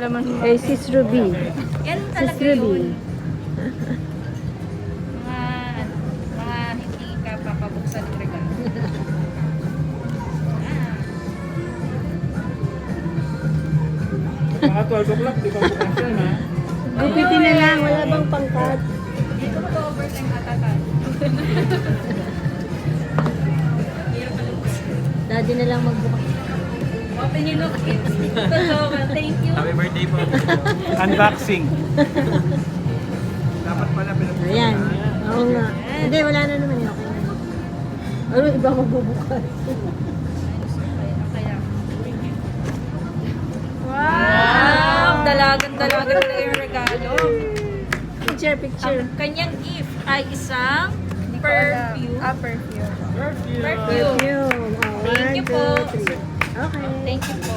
Kay Sis Ruby. Yan Sis talaga Ruby. yun. Mga hindi ka papabuksan ng regalo. Mga 12 o'clock, di ba bukas yan, ha? Gupitin na lang, wala bang pangkat? Dito ko to overtime atakan. Daddy na lang magbukas. Open yung look. Totoo ka. Thank you. Happy birthday po. Unboxing. Dapat pala pinag- Ayan. Oo nga. Hindi, wala na naman yun. Okay. Ano iba magbubukas? Wow! Dalagan-dalagan na yung regalo. Picture, picture. Ang kanyang gift ay isang perfume. Perfume. Perfume. Perfume. Oh, Thank you 1, po. 2, 3. Okay. Thank you po.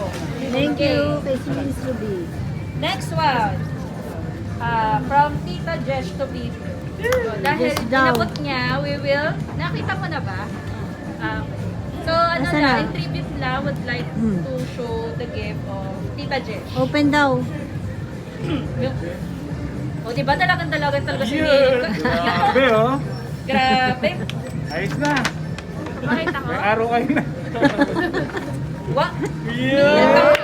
Thank you Okay. kay Sis Ruby. Next one. From Tita Jesh to Baby. So, dahil Yes daw. inabot niya, we will... Nakita mo na ba? So, ano Nasaan na, na? in tribute lang, would like to show the gift of Tita Jesh. Open daw. O, diba dalagan-dalagan talaga si Grabe, oh. Grabe. Ayos na. Makita ko. May araw kayo na. Wa. Yeah!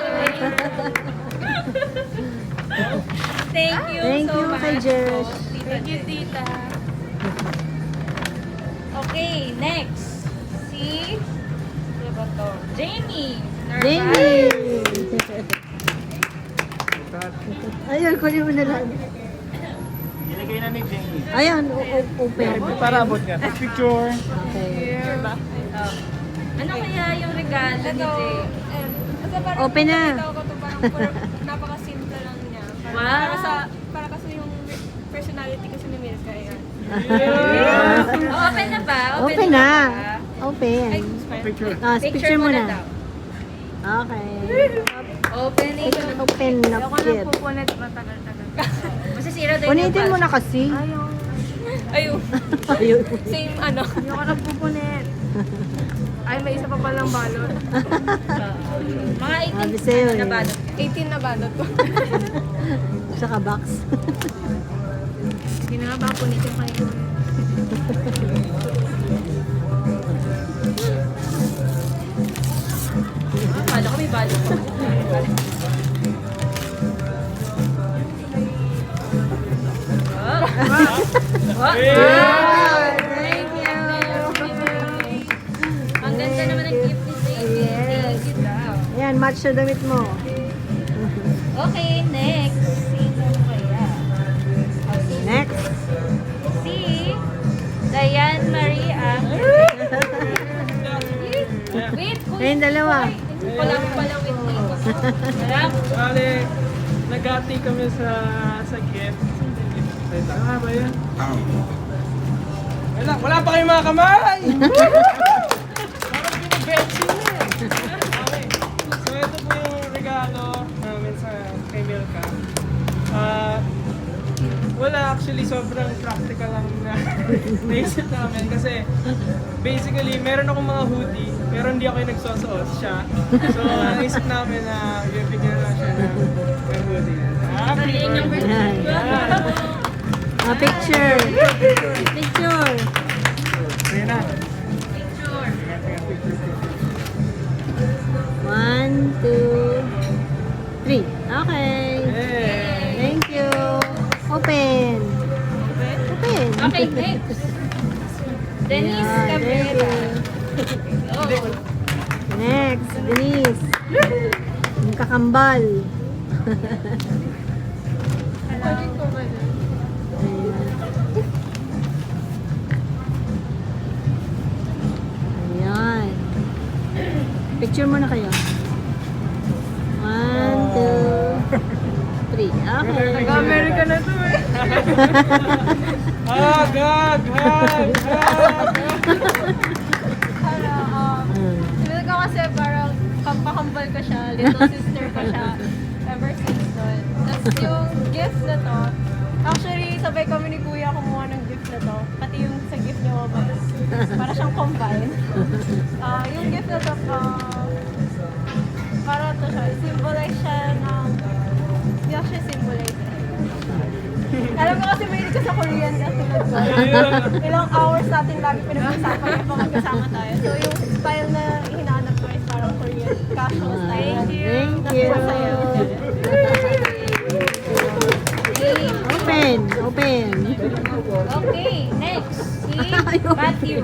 Thank you Thank so you much. kay Jesh. po, Thank you, Tita. Okay, next. Si... Ano ba to? Jamie. Nervous. Jamie! Ayun, kunin mo na lang. Ilagay na ni Jenny. Ayan, open. Para abot nga. Take picture. Okay. Oh. Ano kaya yung regalo ni Jay? Open na. Napaka-simple lang niya. Wow. Para kasi yung personality kasi ni Milka yan. Oh, open na ba? Open na. ba? Open. Picture. Ah, picture mo na. daw. Okay. Opening. Open na Ako kit. nang pupunet matagal-tagal. Masisira daw Punitin mo na kasi. Ayaw. Ayun. Ayun. Same ano. Ayoko nang pupunet. Ay, may isa pa palang balot. Mga 18 Sabi sa'yo na eh. ba? 18 na balot ko. Saka box. Hindi na nga ba punitin kayo? Kala ko may balot pa. Oh. Oh. Thank you. Ang ganda naman ng gift ni Sadie. Thank you daw. Ayan, match sa damit mo. Okay, next. Sino kaya? Next. Si Diane Marie Ang. Wait, Ayun, dalawa. Wala mo pala with me. Sarap. Bale, nag-ati kami sa gift. Tama ba yan? Wala pa kayong mga kamay! Parang pinag-benching na eh. Okay. So ito po yung regalo namin sa kay Milka. Wala, actually sobrang practical lang na naisip namin kasi basically meron akong mga hoodie pero hindi ako yung nagsosuot siya. So naisip namin na bibigyan na siya ng hoodie. Happy birthday! Ah, picture. Picture. Ayun na. Picture. 1, 2, 3. Okay. Hey! Thank you. Open. Open. Okay, next. Denise Ayan, thank Cabrera. you. Oh. Next, Denise. Yung kakambal. Ayan. Picture mo na kayo. 1, 2, 3. Okay. Nag-America na to eh. Hug! Hug! Hug! Hug! Si Milka kasi parang pampakambal ko siya, little sister ko siya. Ever since nun. Tapos yung gift na to, actually sabay kami ni Kuya kumuha ng gift na to. Pati yung sa gift niya mabas. Para siyang combine. Yung gift na to, para to siya, symbolize siya ng nag-symbolize. Alam mo kasi mahilig ka sa Korean kasi Ayun. ilang hours natin lagi pinag-usapan kapag magkasama tayo. So yung style na hinahanap ko is parang Korean casual style. Thank you. Masaya. Open. Okay, next. Si Matthew.